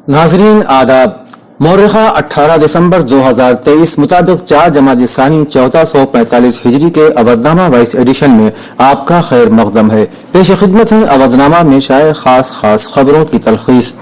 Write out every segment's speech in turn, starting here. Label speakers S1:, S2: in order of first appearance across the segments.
S1: नाजरीन आदाब। मौरखा 18 दिसंबर 2023 मुताबिक 4 जमादी सानी 1445 हिजरी के अवधनामा वाइस एडिशन में आपका खैर मकदम है। पेश खिदमत है अवधनामा में शाये खास खबरों की तलखीस।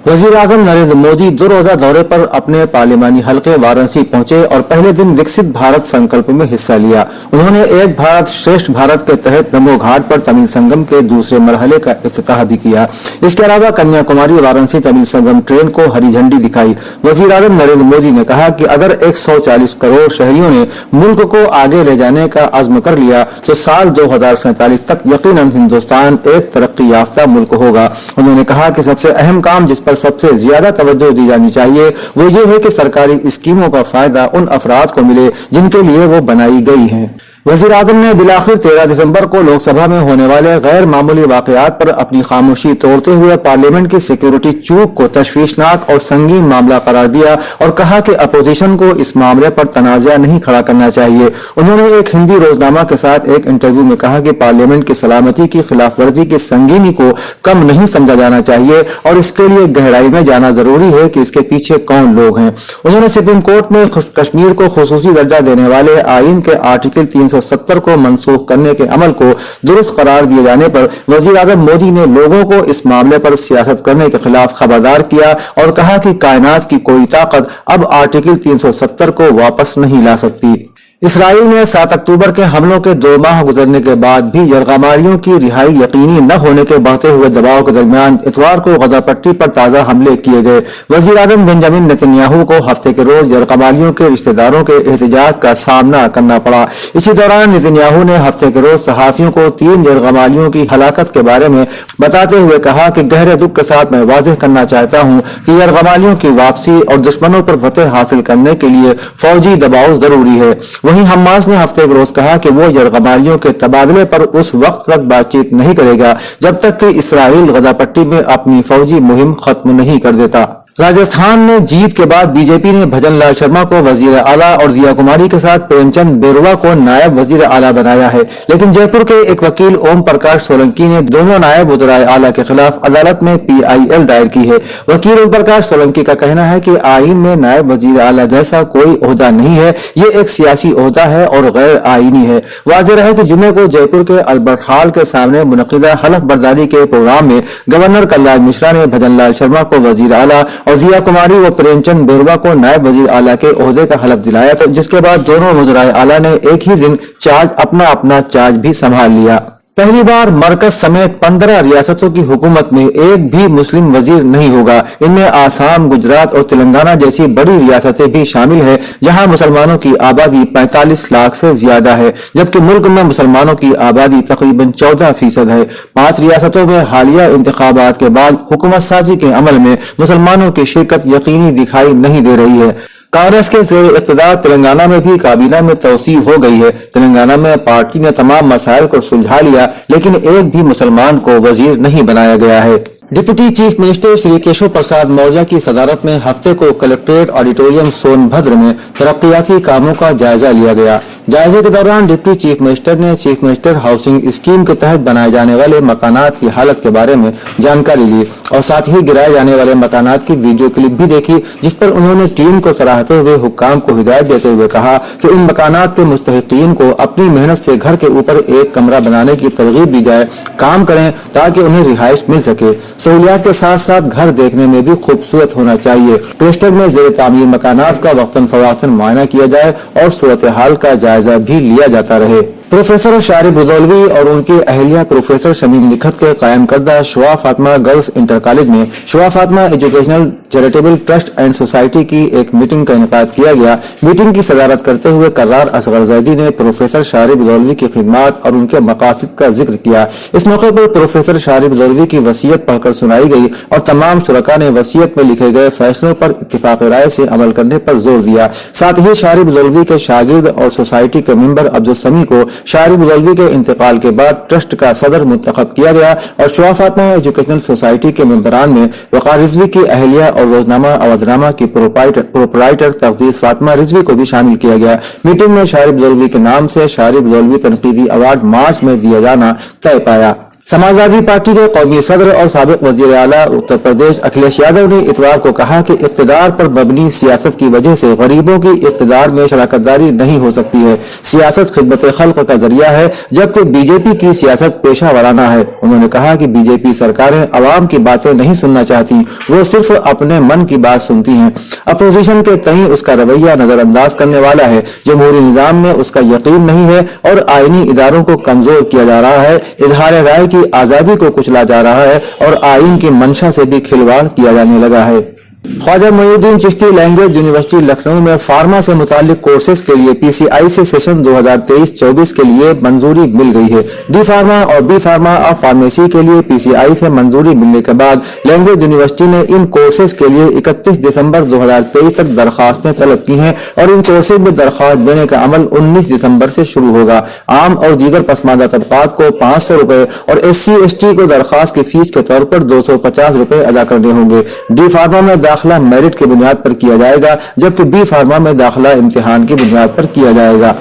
S1: वजीर आजम नरेंद्र मोदी 2 रोजा दौरे पर अपने पार्लिमानी हल्के वाराणसी पहुंचे और पहले दिन विकसित भारत संकल्प में हिस्सा लिया। उन्होंने एक भारत श्रेष्ठ भारत के तहत नमो घाट पर तमिल संगम के दूसरे मरहले का इफ्तिताह भी किया। इसके अलावा कन्याकुमारी वाराणसी तमिल संगम ट्रेन को हरी झंडी दिखाई। वजीर आजम नरेंद्र मोदी ने कहा कि अगर 140 करोड़ शहरियों ने मुल्क को आगे ले जाने का अज़्म कर लिया तो साल 2047 तक यकीनन हिंदुस्तान एक तरक्की याफ्ता मुल्क होगा। उन्होंने कहा कि सबसे अहम काम जिस पर सबसे ज्यादा तवज्जो दी जानी चाहिए वो ये है कि सरकारी स्कीमों का फायदा उन अफराद को मिले जिनके लिए वो बनाई गई है। वजीर आजम ने बिलाखिर 13 दिसंबर को लोकसभा में होने वाले गैर मामूली वाकयात पर अपनी खामोशी तोड़ते हुए पार्लियामेंट की सिक्योरिटी चूक को तशवीशनाक और संगीन मामला करार दिया और कहा कि अपोजिशन को इस मामले पर तनाज़ा नहीं खड़ा करना चाहिए। उन्होंने एक हिंदी रोजनामा के साथ एक इंटरव्यू में कहा कि पार्लियामेंट की सलामती की खिलाफ वर्जी की संगीनी को कम नहीं समझा जाना चाहिए और इसके लिए गहराई में जाना जरूरी है कि इसके पीछे कौन लोग हैं। उन्होंने सुप्रीम कोर्ट में कश्मीर को खुसूसी दर्जा देने वाले आईन के आर्टिकल 370 को मनसूख करने के अमल को दुरुस्त करार दिए जाने पर वजीर आजम मोदी ने लोगों को इस मामले पर सियासत करने के खिलाफ खबरदार किया और कहा कि कायनात की कोई ताकत अब आर्टिकल 370 को वापस नहीं ला सकती। इसराइल में 7 अक्टूबर के हमलों के 2 माह गुजरने के बाद भी यरगमारियों की रिहाई यकीनी न होने के बढ़ते हुए दबाव के दरमियान इतवार को गजा पट्टी पर ताजा हमले किए गए। वजीर आजम बेंजामिन नेतन्याहू को हफ्ते के रोज यरगमारियों के रिश्तेदारों के एहतजाज का सामना करना पड़ा। इसी दौरान नेतन्याहू ने हफ्ते के रोज सहाफियों को 3 यरगमारियों की हलाकत के बारे में बताते हुए कहा कि गहरे दुख के साथ मैं वाज़ेह करना चाहता हूँ कि यरगमारियों की वापसी और दुश्मनों पर फतेह हासिल करने के लिए फौजी दबाव जरूरी है। वहीं हमास ने हफ्ते के रोज कहा कि वो यरगमारियों के तबादले पर उस वक्त तक बातचीत नहीं करेगा जब तक कि इसराइल गजा पट्टी में अपनी फौजी मुहिम खत्म नहीं कर देता। राजस्थान में जीत के बाद बीजेपी ने भजन लाल शर्मा को वजीर आला और दिया कुमारी के साथ प्रेमचंद बेरुआ को नायब वजीर आला बनाया है, लेकिन जयपुर के एक वकील ओम प्रकाश सोलंकी ने दोनों नायब वज़ीर आला के खिलाफ अदालत में PIL दायर की है। वकील ओम प्रकाश सोलंकी का कहना है कि आईन में नायब वजीर आला जैसा कोई ओहदा नहीं है, ये एक सियासी ओहदा है और गैर आईनी है। वाज़ेह है कि जुमे को जयपुर के अल्बर्ट हॉल के सामने मुनक़िदा हलफ बर्दारी के प्रोग्राम में गवर्नर कलराज मिश्रा ने भजन लाल शर्मा को वजीर आला और दिया कुमारी व प्रेमचंद बेरुआ को नायब वजीर आला के ओहदे का हलफ दिलाया था, जिसके बाद दोनों वज़ीर आला ने एक ही दिन अपना चार्ज भी संभाल लिया। पहली बार मरकज समेत 15 रियासतों की हुकूमत में एक भी मुस्लिम वजीर नहीं होगा। इनमें आसाम, गुजरात और तेलंगाना जैसी बड़ी रियासतें भी शामिल है जहां मुसलमानों की आबादी 45 लाख से ज्यादा है, जबकि मुल्क में मुसलमानों की आबादी तकरीबन 14% है। 5 रियासतों में हालिया इंतखाबात के बाद हुकूमत साजी के अमल में मुसलमानों की शिरकत यकीनी दिखाई नहीं दे रही है। कांग्रेस के ज़ेर इक़्तिदार तेलंगाना में भी काबीना में तौसीह हो गई है। तेलंगाना में पार्टी ने तमाम मसाइल को सुलझा लिया, लेकिन एक भी मुसलमान को वजीर नहीं बनाया गया है। Deputy chief minister Shri Keshav Prasad Maurya की सदारत में हफ्ते को कलेक्ट्रेट ऑडिटोरियम सोनभद्र में तरक्याती कामों का जायजा लिया गया। जायजे के दौरान डिप्टी चीफ मिनिस्टर ने चीफ मिनिस्टर हाउसिंग स्कीम के तहत बनाए जाने वाले मकानात की हालत के बारे में जानकारी ली और साथ ही गिराए जाने वाले मकानात की वीडियो क्लिप भी देखी, जिस पर उन्होंने टीम को सराहते हुए हुक्काम को हिदायत देते हुए कहा कि इन मकानात के मुस्तहिकीन को अपनी मेहनत से घर के ऊपर एक कमरा बनाने की तरगीब दी जाए, काम करें ताकि उन्हें रिहाइश मिल सके। सहूलियात के साथ साथ घर देखने में भी खूबसूरत होना चाहिए। क्लस्टर में ज़ेर तामीर मकानात का वक्तन फवाक्तन मुआयना किया जाए और सूरत हाल का जायजा भी लिया जाता रहे। प्रोफेसर शारिब रुदौलवी और उनकी अहलिया प्रोफेसर शमीम निखत के कायम करदा Shua Fatima girls inter college में Shua Fatima educational charitable trust and society की एक मीटिंग का इनेकाद किया गया। मीटिंग की सदारत करते हुए कर्रार असगर जैदी ने प्रोफेसर शारिब रुदौलवी की खिदमात और उनके मकासद का जिक्र किया। इस मौके पर प्रोफेसर शारिब रुदौलवी की वसीयत पढ़कर सुनाई गई और तमाम शुरका ने वसीयत में लिखे गए फैसलों पर इत्तिफाक राय से अमल करने पर जोर दिया। साथ ही शारिब रुदौलवी के शागिर्द और सोसाइटी के मेंबर अब्दुल समी को शारिब रुदौलवी के इंतकाल के बाद ट्रस्ट का सदर मुंतखब किया गया और शुआ फातिमा एजुकेशनल सोसाइटी के मेंबरान में वक़ार रिजवी की अहलिया और रोजनामा अवधनामा की प्रोपराइटर तकदीस फातिमा रिजवी को भी शामिल किया गया। मीटिंग में शारिब रुदौलवी के नाम से शारिब रुदौलवी तनकीदी अवार्ड मार्च में दिया जाना तय पाया। समाजवादी पार्टी के कौमी सदर और साबिक वजीर आला उत्तर प्रदेश अखिलेश यादव ने इतवार को कहा कि इक़्तिदार पर मबनी सियासत की वजह से गरीबों की इक़्तिदार में शराकतदारी नहीं हो सकती है। सियासत खिदमत खल्क का जरिया है, जबकि बीजेपी की सियासत पेशा वाराना है। उन्होंने कहा कि बीजेपी सरकारें अवाम की बातें नहीं सुनना चाहती, वो सिर्फ अपने मन की बात सुनती हैं। अपोजिशन के तई उसका रवैया नजरअंदाज करने वाला है। जमहूरी निजाम में उसका यकीन नहीं है और आईनी इदारों को कमजोर किया जा रहा है। इजहार राय की आजादी को कुचला जा रहा है और आईन की मंशा से भी खिलवाड़ किया जाने लगा है। ख्वाजा मोइनुद्दीन चिश्ती लैंग्वेज यूनिवर्सिटी लखनऊ में फार्मा से मुतालिक कोर्सेज के लिए पीसीआई से सेशन 2023-24 के लिए मंजूरी मिल गई है। डी फार्मा और बी फार्मा और फार्मेसी के लिए पीसीआई से मंजूरी मिलने के बाद लैंग्वेज यूनिवर्सिटी ने इन कोर्सेज के लिए 31 दिसंबर 2023 तक दरखास्तें तलब की हैं और इन कोर्सेज में दरखास्त देने का अमल 19 दिसंबर से शुरू होगा। आम और दीगर पसमानदा तबकात को 500 रुपए और SC/ST को दरखास्त की फीस के तौर पर 250 रुपए अदा करने होंगे। डी फार्मा में दाखिला मेरिट की बुनियाद पर किया जाएगा, जबकि बी फार्मा में दाखिला इम्तिहान की बुनियाद पर किया जाएगा।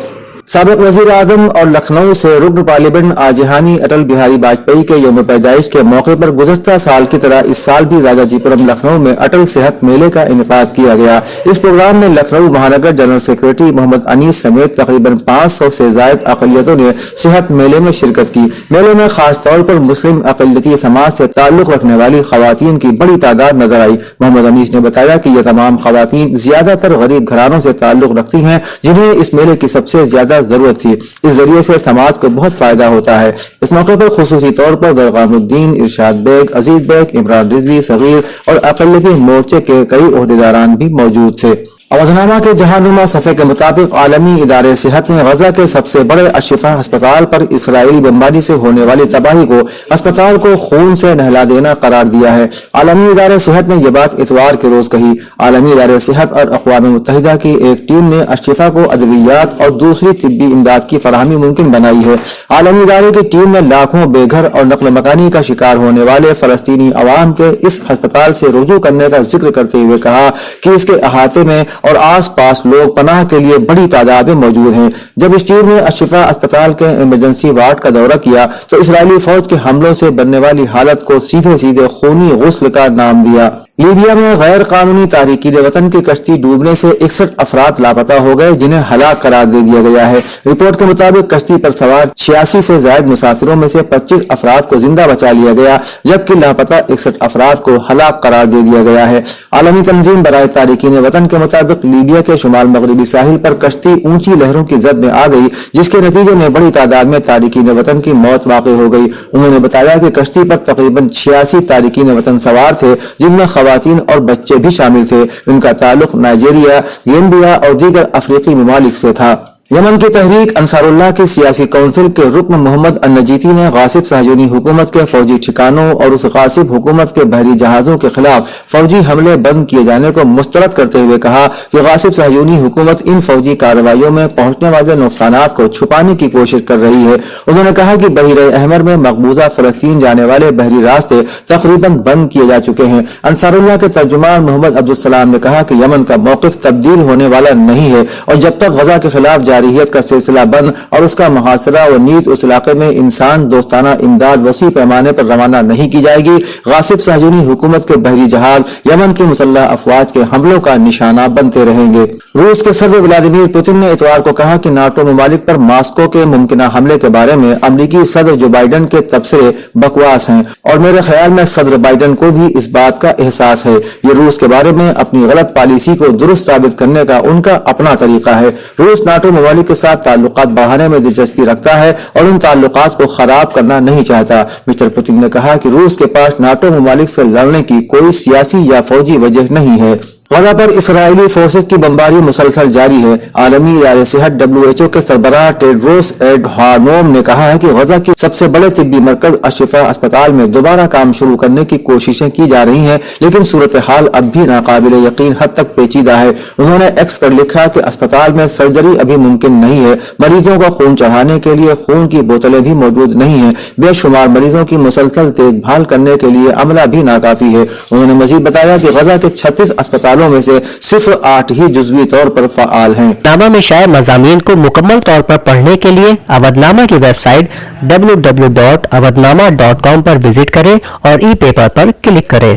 S1: साबिक वजीर आजम और लखनऊ से रुकन पार्लियामेंट आजहानी अटल बिहारी वाजपेयी के यौम पैदाइश के मौके पर गुज़श्ता साल की तरह इस साल भी राजाजीपुरम लखनऊ में अटल सेहत मेले का इनेकाद किया गया। इस प्रोग्राम में लखनऊ महानगर जनरल सेक्रेटरी मोहम्मद अनीस समेत तकरीबन 500 से जायद अक़लियतों ने सेहत मेले में शिरकत की। मेले में खास तौर पर मुस्लिम अक़लियती समाज से ताल्लुक रखने वाली खवातीन की बड़ी तादाद नजर आई। मोहम्मद अनीस ने बताया कि यह तमाम खवातीन ज्यादातर गरीब घरानों से ताल्लुक रखती हैं, जिन्हें इस मेले की सबसे ज्यादा जरूरत थी। इस जरिए से समाज को बहुत फायदा होता है। इस मौके पर खुसूसी तौर पर ज़रक़ानुद्दीन, इरशाद बेग, अजीज बेग, इमरान रिजवी सगीर और अक़लियती मोर्चे के कई ओहदेदारान भी मौजूद थे। अवधनामा के जहानुमा सफ़े के मुताबिक आलमी इदारे सेहत ने गजा के सबसे बड़े अशिफा अस्पताल पर इसराइली बमबारी से होने वाली तबाही को अस्पताल को खून से नहला देना करार दिया है। आलमी इदारे सेहत ने यह बात इतवार के रोज कही। आलमी इदारे सेहत और अक़वाम मुत्तहिदा की एक टीम ने अशिफा को अद्वियात और दूसरी तिब्बी इमदाद की फराहमी मुमकिन बनाई है। आलमी इदारे की टीम ने लाखों बेघर और नक्ल मकानी का शिकार होने वाले फलस्तीनी अवाम के इस अस्पताल से रुजू करने का जिक्र करते हुए कहा कि इसके अहाते में और आस-पास लोग पनाह के लिए बड़ी तादाद में मौजूद हैं। जब इस टीम ने अशिफा अस्पताल के इमरजेंसी वार्ड का दौरा किया तो इसराइली फौज के हमलों से बनने वाली हालत को सीधे सीधे खूनी गुस्ल का नाम दिया। लीबिया में गैर कानूनी तारिकीन वतन की कश्ती डूबने से 61 अफराद लापता हो गए, जिन्हें हलाक करार दे दिया गया है। रिपोर्ट के मुताबिक कश्ती पर सवार 86 से ज्यादा मुसाफिरों में से 25 अफराद को जिंदा बचा लिया गया, जबकि लापता 61 अफराद को हलाक करार दे दिया गया है। आलमी तंजीम बराए तारिकीन वतन के मुताबिक लीबिया के शुमाल मगरबी साहिल पर कश्ती ऊंची लहरों की जद में आ गई, जिसके नतीजे में बड़ी तादाद में तारिकीन वतन की मौत वाक़ई हो गई। उन्होंने बताया कि कश्ती पर तकरीबन 86 तारिकीन वतन सवार थे, जिनमें खवातीन और बच्चे भी शामिल थे। इनका ताल्लुक नाइजीरिया, गेम्बिया और दीगर अफ्रीकी ममालिक से था। यमन की तहरीक अंसारुल्लाह की सियासी काउंसिल के रुकन मोहम्मद अन्नजीती ने गासिब सहयूनी हुकूमत के फौजी ठिकानों और उस गासिब हुकूमत के बहरी जहाजों के खिलाफ फौजी हमले बंद किए जाने को मुस्तरद करते हुए कहा कि गासिब सहयूनी हुकूमत इन फौजी कार्रवाइयों में पहुंचने वाले नुकसानात को छुपाने की कोशिश कर रही है। उन्होंने कहा कि बहरे अहमर में मकबूजा फलस्तीन जाने वाले बहरी रास्ते तकरीबन बंद किए जा चुके हैं। अंसारुल्लाह के तर्जुमान मोहम्मद अब्दुल सलाम ने कहा कि यमन का मौकिफ तब्दील होने वाला नहीं है और जब तक गजा के खिलाफ जारियत का सिलसिला बंद और उसका मुहासरा और नीज उस इलाके में इंसान दोस्ताना इमदाद वसी पैमाने पर रवाना नहीं की जाएगी, गासिब सहयूनी हुकूमत के बहरी जहाज यमन की मुसल्लह अफवाज के हमलों का निशाना बनते रहेंगे। रूस के सदर व्लादिमीर पुतिन ने इतवार को कहा कि नाटो ममालिक पर मास्को के मुमकिन हमले के बारे में अमरीकी सदर जो बाइडन के तबसरे बकवास हैं और मेरे ख्याल में सदर बाइडन को भी इस बात का एहसास है। ये रूस के बारे में अपनी गलत पॉलिसी को दुरुस्त साबित करने का उनका अपना तरीका है। रूस नाटो ममालिक के साथ ताल्लुकात बढ़ाने में दिलचस्पी रखता है और उन ताल्लुकात को खराब करना नहीं चाहता। मिस्टर पुतिन ने कहा कि रूस के पास नाटो ममालिक से लड़ने की कोई सियासी या फौजी वजह नहीं है। गजा पर इसराइली फोर्सेज की बमबारी मुसलसल जारी है। आलमी इदारे सेहत WHO के सरबराह टेड्रोस एडहानोम ने कहा है कि गजा के सबसे बड़े तिब्बी मरकज अशिफा अस्पताल में दोबारा काम शुरू करने की कोशिशें की जा रही हैं, लेकिन सूरत हाल अब भी नाकाबिल यकीन हद तक पेचीदा है। उन्होंने एक्स पर लिखा कि अस्पताल में सर्जरी अभी मुमकिन नहीं है। मरीजों को खून चढ़ाने के लिए खून की बोतलें भी मौजूद नहीं है। बेशुमार मरीजों की मुसलसल देखभाल करने के लिए अमला भी नाकाफी है। उन्होंने मजीद बताया कि गजा के 36 अस्पतालों
S2: والوں میں سے صرف 8 ہی جزوی طور پر فعال ہیں۔
S3: نامہ میں شائع مضامین کو مکمل طور پر پڑھنے کے لیے اودنامہ کی ویب سائٹ www.awadnama.com پر وزٹ کریں اور ای پیپر پر کلک کریں۔